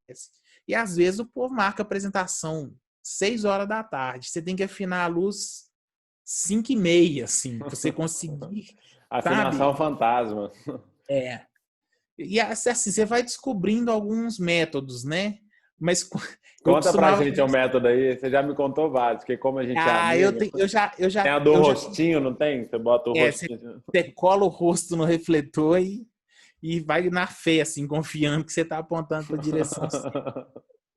E às vezes o povo marca a apresentação 6 horas da tarde. Você tem que afinar a luz 5h30, assim, pra você conseguir, Afinação sabe? fantasma. É. E assim, você vai descobrindo alguns métodos, né? Mas eu Conta pra costumava gente o método aí. Você já me contou vários, porque como a gente é eu amigo, tenho, eu já, eu tem já, a do eu já, rostinho, não tem? Você bota o você rostinho. cola o rosto no refletor e vai na fé, assim, confiando que você está apontando para a direção certa.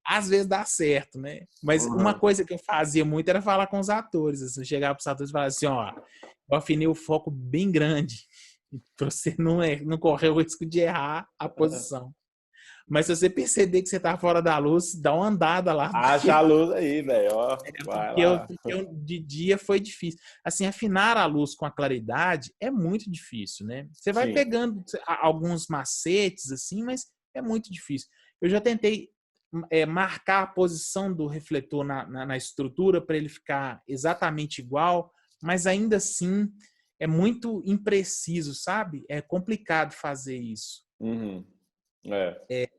Às vezes dá certo, né? Mas uma Uhum. coisa que eu fazia muito era falar com os atores. Assim, eu chegava para os atores e falava assim, ó, eu afinei o foco bem grande para você não correr o risco de errar a posição. Mas se você perceber que você tá fora da luz, dá uma andada lá, Acha a luz aí, velho. Ó, vai lá. de dia foi difícil. Assim, afinar a luz com a claridade é muito difícil, né? Você vai Sim. pegando alguns macetes, assim, mas é muito difícil. Eu já tentei marcar a posição do refletor na estrutura para ele ficar exatamente igual, mas ainda assim é muito impreciso, sabe? É complicado fazer isso. Uhum. É. É,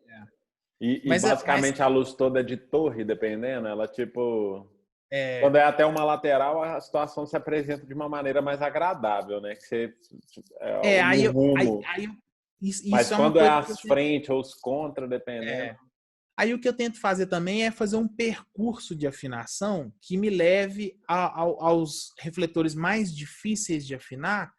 E mas basicamente a luz toda é de torre, dependendo. Ela, tipo. é, Quando é até uma lateral, a situação se apresenta de uma maneira mais agradável, né? Que você. No rumo. Mas isso é uma quando é coisa que as frente ou os contra, dependendo. aí o que eu tento fazer também é fazer um percurso de afinação que me leve aos refletores mais difíceis de afinar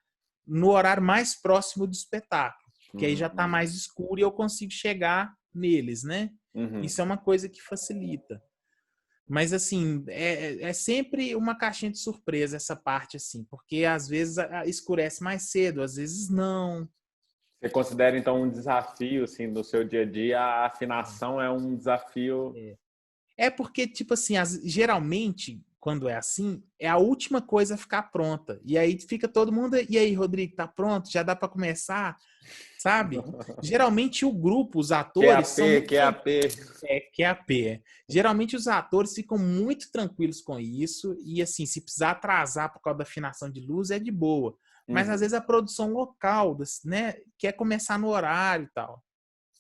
no horário mais próximo do espetáculo, porque aí já está Uhum. mais escuro e eu consigo chegar neles, né? Uhum. Isso é uma coisa que facilita. Mas, assim, é sempre uma caixinha de surpresa essa parte, assim, porque às vezes escurece mais cedo, às vezes não. Você considera, então, um desafio, assim, no seu dia a dia, a afinação é um desafio. É porque, tipo assim, geralmente, quando é assim, é a última coisa a ficar pronta. E aí fica todo mundo, e aí, Rodrigo, tá pronto? Já dá para começar? Sabe? Geralmente o grupo, os atores, são muito QAP. QAP. Geralmente os atores ficam muito tranquilos com isso e assim, se precisar atrasar por causa da afinação de luz, é de boa. Mas às vezes a produção local, né, quer começar no horário e tal.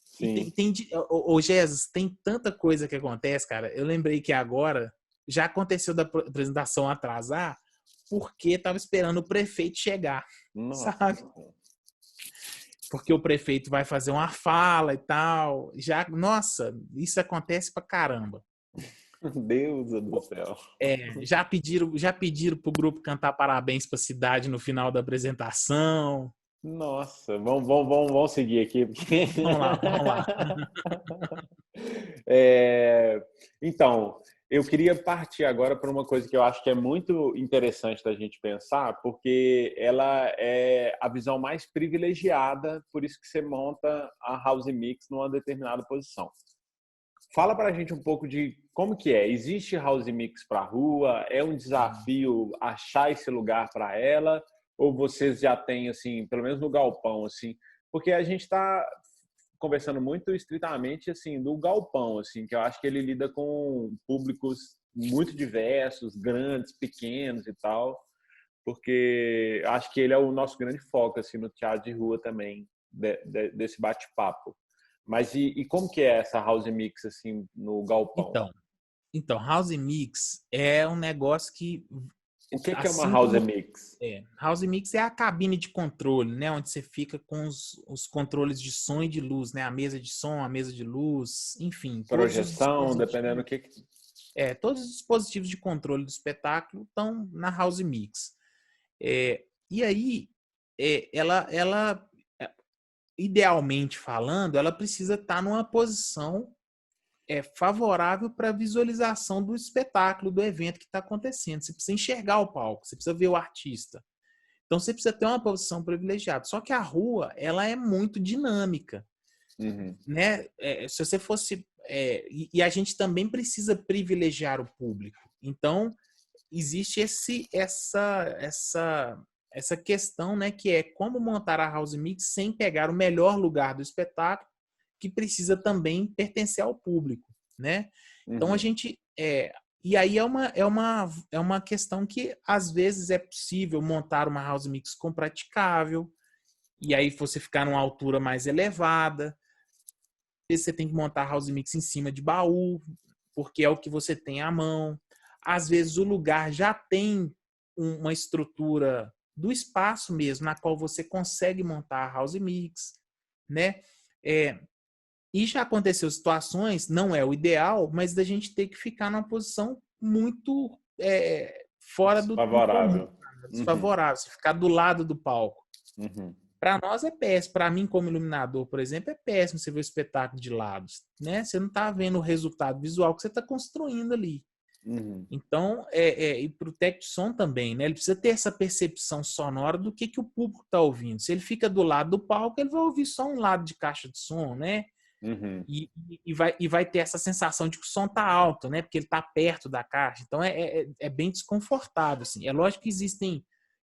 Sim. E ô Jesus, tem tanta coisa que acontece, cara. Eu lembrei que agora já aconteceu da apresentação atrasar porque tava esperando o prefeito chegar, Nossa. sabe? Porque o prefeito vai fazer uma fala e tal. Já, nossa, isso acontece pra caramba. Deus do céu. Já pediram pro grupo cantar parabéns pra cidade no final da apresentação. Nossa, vamos seguir aqui. Vamos lá, vamos lá. Então, eu queria partir agora para uma coisa que eu acho que é muito interessante da gente pensar, porque ela é a visão mais privilegiada, por isso que você monta a House Mix numa determinada posição. Fala para a gente um pouco de como que é. Existe House Mix para a rua? É um desafio achar esse lugar para ela? Ou vocês já têm, assim, pelo menos no galpão, assim? Porque a gente está conversando muito estritamente, assim, do galpão, assim, que eu acho que ele lida com públicos muito diversos, grandes, pequenos e tal, porque acho que ele é o nosso grande foco, assim, no teatro de rua também, desse bate-papo. Mas e como que é essa house mix assim no galpão? Então, House Mix é um negócio que O que é uma assim house como mix? House Mix é a cabine de controle, né, onde você fica com os controles de som e de luz, né, a mesa de som, a mesa de luz, enfim, Projeção, dependendo do que todos os dispositivos de controle do espetáculo estão na House Mix. E aí, ela idealmente falando, ela precisa estar numa posição favorável para a visualização do espetáculo, do evento que está acontecendo. Você precisa enxergar o palco, você precisa ver o artista. Então, você precisa ter uma posição privilegiada. Só que a rua, ela é muito dinâmica. Né? Se você fosse... e a gente também precisa privilegiar o público. Então, existe essa questão, né, que é como montar a house mix sem pegar o melhor lugar do espetáculo, que precisa também pertencer ao público, né? Então a gente e aí é uma questão que às vezes é possível montar uma house mix compraticável e aí você ficar numa altura mais elevada. Às vezes você tem que montar a house mix em cima de baú, porque é o que você tem à mão. Às vezes o lugar já tem uma estrutura do espaço mesmo, na qual você consegue montar a house mix, né? E já aconteceu situações, não é o ideal, mas da gente ter que ficar numa posição muito fora do comum, desfavorável, você ficar do lado do palco. Para nós é péssimo. Para mim, como iluminador, por exemplo, é péssimo você ver o espetáculo de lados, né? Você não está vendo o resultado visual que você está construindo ali. Então, e para o técnico de som também, né? Ele precisa ter essa percepção sonora do que o público está ouvindo. Se ele fica do lado do palco, ele vai ouvir só um lado de caixa de som, né? E vai ter essa sensação de que o som está alto, né? Porque ele está perto da caixa. Então, é bem desconfortável, assim. É lógico que existem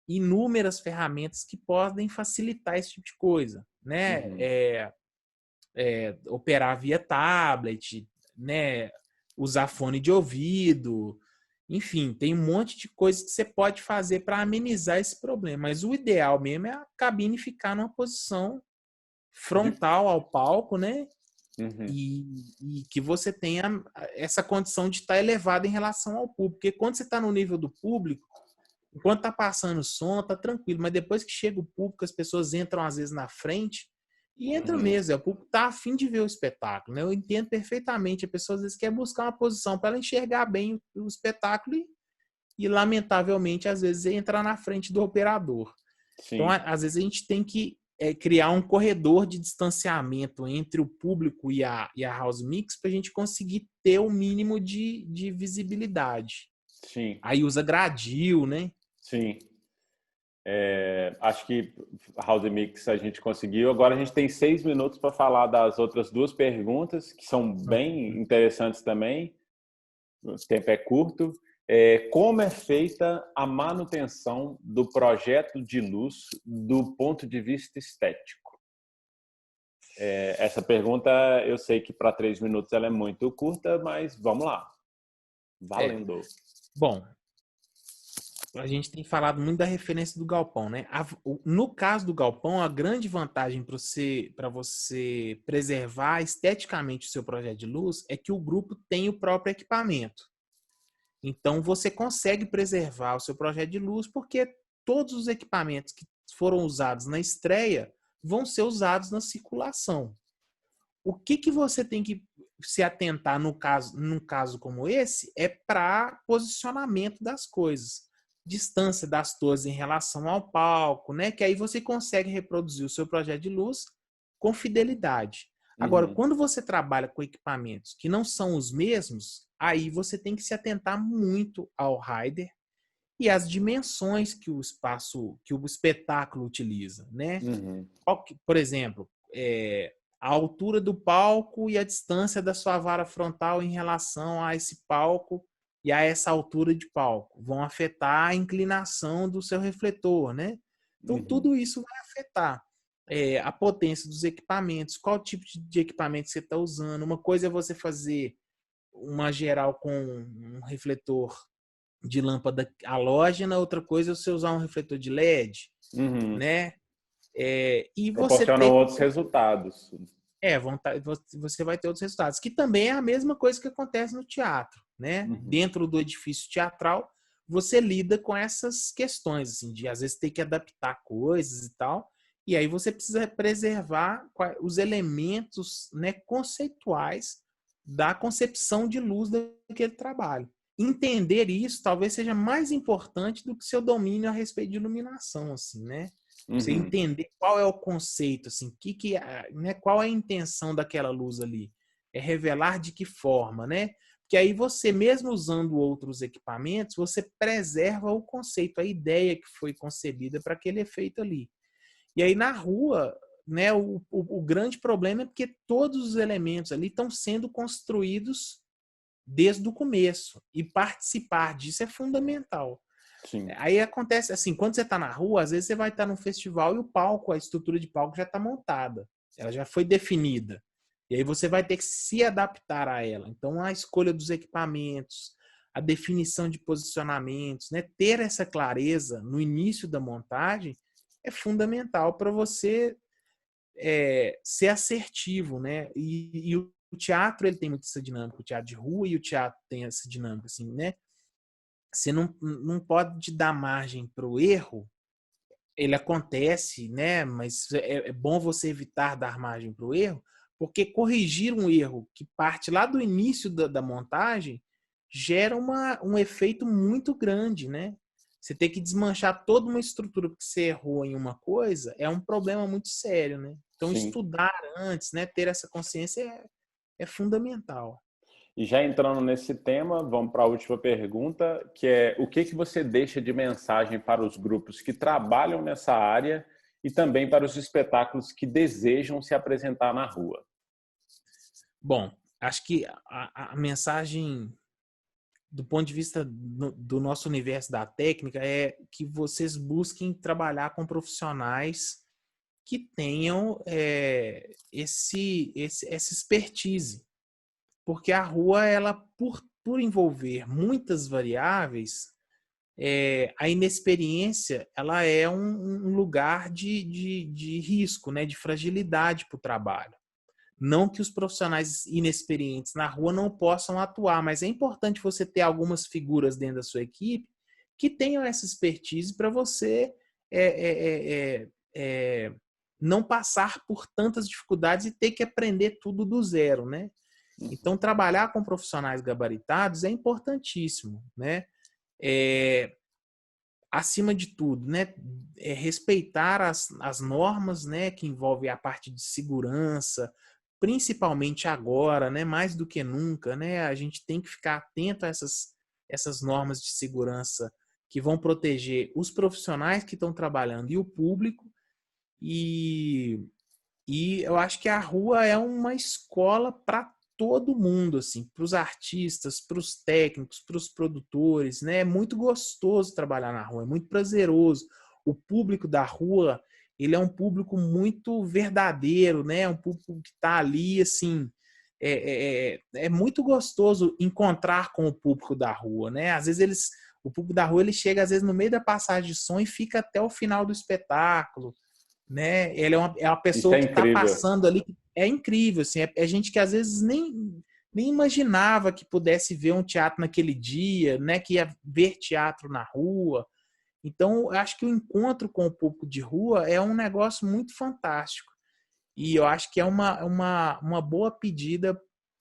inúmeras ferramentas que podem facilitar esse tipo de coisa, né? Operar via tablet, né? Usar fone de ouvido, enfim, tem um monte de coisas que você pode fazer para amenizar esse problema. Mas o ideal mesmo é a cabine ficar numa posição frontal ao palco, né? E que você tenha essa condição de estar elevado em relação ao público. Porque quando você está no nível do público, enquanto tá passando o som, tá tranquilo. Mas depois que chega o público, as pessoas entram às vezes na frente e entra mesmo. O público tá afim de ver o espetáculo, né? Eu entendo perfeitamente. A pessoa às vezes quer buscar uma posição para ela enxergar bem o espetáculo e lamentavelmente, às vezes, entrar na frente do operador. Sim. Então, às vezes, a gente tem que criar um corredor de distanciamento entre o público e a house mix para a gente conseguir ter o mínimo de visibilidade. Sim. Aí usa gradil, né? Sim. Acho que House Mix a gente conseguiu. Agora a gente tem 6 minutos para falar das outras 2 perguntas, que são bem interessantes também. O tempo é curto. Como é feita a manutenção do projeto de luz do ponto de vista estético? Essa pergunta, eu sei que para 3 minutos ela é muito curta, mas vamos lá. Valendo. Bom, a gente tem falado muito da referência do galpão, né? No caso do galpão, a grande vantagem para você preservar esteticamente o seu projeto de luz é que o grupo tem o próprio equipamento. Então, você consegue preservar o seu projeto de luz porque todos os equipamentos que foram usados na estreia vão ser usados na circulação. O que você tem que se atentar num caso como esse é para posicionamento das coisas. Distância das torres em relação ao palco, né? Que aí você consegue reproduzir o seu projeto de luz com fidelidade. Agora, quando você trabalha com equipamentos que não são os mesmos, aí você tem que se atentar muito ao rider e às dimensões que o espetáculo utiliza, né? Por exemplo, a altura do palco e a distância da sua vara frontal em relação a esse palco e a essa altura de palco vão afetar a inclinação do seu refletor, né? Então, tudo isso vai afetar a potência dos equipamentos, qual tipo de equipamento você está usando. Uma coisa é você fazer uma geral com um refletor de lâmpada halógena, outra coisa é você usar um refletor de LED, né? E você Proporcionam outros resultados. você vai ter outros resultados, que também é a mesma coisa que acontece no teatro, né? Dentro do edifício teatral, você lida com essas questões, assim, de às vezes ter que adaptar coisas e tal, e aí você precisa preservar os elementos, né, conceituais da concepção de luz daquele trabalho. Entender isso talvez seja mais importante do que seu domínio a respeito de iluminação, assim, né? Você entender qual é o conceito, assim, né, qual é a intenção daquela luz ali. É revelar de que forma, né? Porque aí você, mesmo usando outros equipamentos, você preserva o conceito, a ideia que foi concebida para aquele efeito ali. E aí na rua, né, o grande problema é porque todos os elementos ali estão sendo construídos desde o começo. E participar disso é fundamental. Sim. Aí acontece assim, quando você está na rua, às vezes você vai estar num festival e o palco, a estrutura de palco já está montada. Ela já foi definida. E aí você vai ter que se adaptar a ela. Então, a escolha dos equipamentos, a definição de posicionamentos, né? Ter essa clareza no início da montagem é fundamental para você ser assertivo, né? E o teatro ele tem muito essa dinâmica, o teatro de rua e o teatro tem essa dinâmica, assim, né? Você não pode dar margem para o erro, ele acontece, né? Mas é bom você evitar dar margem para o erro, porque corrigir um erro que parte lá do início da montagem gera um efeito muito grande, né? Você ter que desmanchar toda uma estrutura porque você errou em uma coisa é um problema muito sério, né? Então, Sim. estudar antes, né? Ter essa consciência é fundamental. E já entrando nesse tema, vamos para a última pergunta, que é o que você deixa de mensagem para os grupos que trabalham nessa área e também para os espetáculos que desejam se apresentar na rua? Bom, acho que a mensagem do ponto de vista do nosso universo da técnica é que vocês busquem trabalhar com profissionais que tenham essa expertise. Porque a rua, ela, por envolver muitas variáveis, a inexperiência ela é um lugar de risco, né, de fragilidade para o trabalho. Não que os profissionais inexperientes na rua não possam atuar, mas é importante você ter algumas figuras dentro da sua equipe que tenham essa expertise para você não passar por tantas dificuldades e ter que aprender tudo do zero, né? Então, trabalhar com profissionais gabaritados é importantíssimo, né? Acima de tudo, né? Respeitar as normas, né? Que envolvem a parte de segurança, principalmente agora, né? Mais do que nunca, né? A gente tem que ficar atento a essas normas de segurança que vão proteger os profissionais que estão trabalhando e o público. E eu acho que a rua é uma escola para todo mundo, assim, para os artistas, para os técnicos, para os produtores, né? É muito gostoso trabalhar na rua, é muito prazeroso. O público da rua, ele é um público muito verdadeiro, né? É um público que está ali, assim, é muito gostoso encontrar com o público da rua, né? Às vezes o público da rua, ele chega às vezes no meio da passagem de som e fica até o final do espetáculo, né? Ele é uma Isso pessoa é que está incrível. passando ali, é incrível, assim, é gente que às vezes nem imaginava que pudesse ver um teatro naquele dia, né? Que ia ver teatro na rua. Então, eu acho que o encontro com o público de rua é um negócio muito fantástico. E eu acho que é uma boa pedida,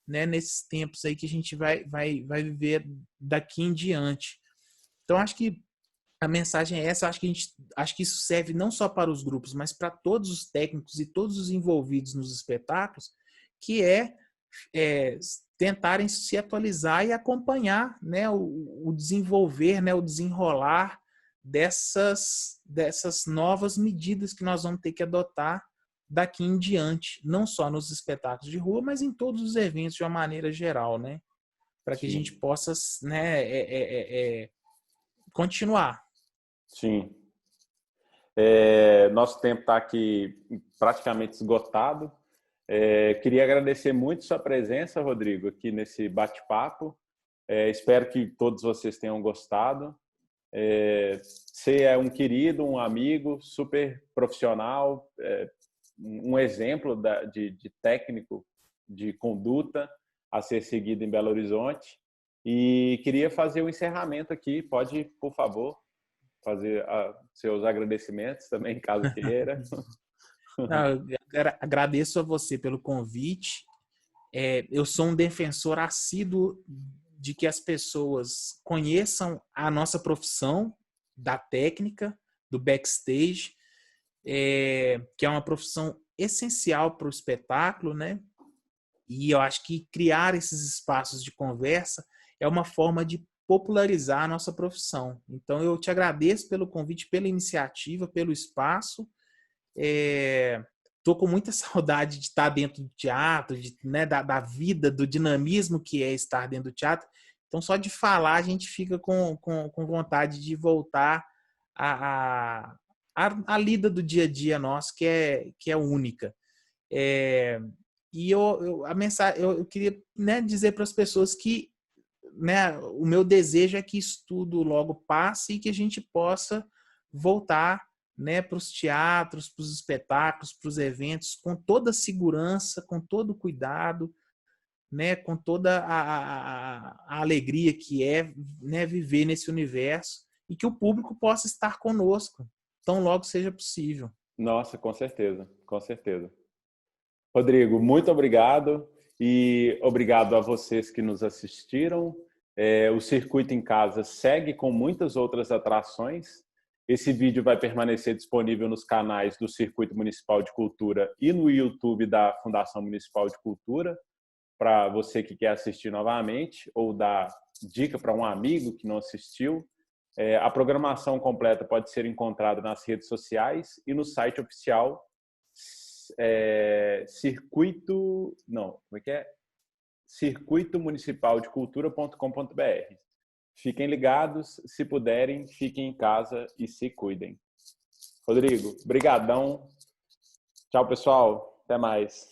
né, nesses tempos aí que a gente vai viver daqui em diante. Então, acho que a mensagem é essa. Acho que isso serve não só para os grupos, mas para todos os técnicos e todos os envolvidos nos espetáculos, que é tentarem se atualizar e acompanhar, né, o desenvolver, né, o desenrolar dessas novas medidas que nós vamos ter que adotar daqui em diante, não só nos espetáculos de rua, mas em todos os eventos de uma maneira geral, né, para que a gente Sim, possa, né, continuar. sim. Nosso tempo está aqui praticamente esgotado. Queria agradecer muito sua presença, Rodrigo, aqui nesse bate-papo. Espero que todos vocês tenham gostado. Você é um querido, um amigo, super profissional, um exemplo de técnico de conduta a ser seguido em Belo Horizonte. E queria fazer o encerramento aqui. Pode, por favor, fazer seus agradecimentos também, caso queira. Não, eu agradeço a você pelo convite. Eu sou um defensor assíduo de que as pessoas conheçam a nossa profissão da técnica, do backstage, que é uma profissão essencial para o espetáculo, né? E eu acho que criar esses espaços de conversa é uma forma de popularizar a nossa profissão. Então, eu te agradeço pelo convite, pela iniciativa, pelo espaço. Tô com muita saudade de estar dentro do teatro, né, da vida, do dinamismo que é estar dentro do teatro. Então, só de falar, a gente fica com vontade de voltar à lida do dia a dia nosso, que é única. E a mensagem, eu queria, né, dizer para as pessoas que, né, o meu desejo é que isso tudo logo passe e que a gente possa voltar, né, para os teatros, para os espetáculos, para os eventos, com toda a segurança, com todo o cuidado, né, com toda a alegria que é, né, viver nesse universo e que o público possa estar conosco, tão logo seja possível. Nossa, com certeza, com certeza. Rodrigo, muito obrigado e obrigado a vocês que nos assistiram. O Circuito em Casa segue com muitas outras atrações. Esse vídeo vai permanecer disponível nos canais do Circuito Municipal de Cultura e no YouTube da Fundação Municipal de Cultura, para você que quer assistir novamente ou dar dica para um amigo que não assistiu. A programação completa pode ser encontrada nas redes sociais e no site oficial Circuito Municipal de Cultura.com.br. Fiquem ligados, se puderem, fiquem em casa e se cuidem. Rodrigo, brigadão. Tchau, pessoal. Até mais.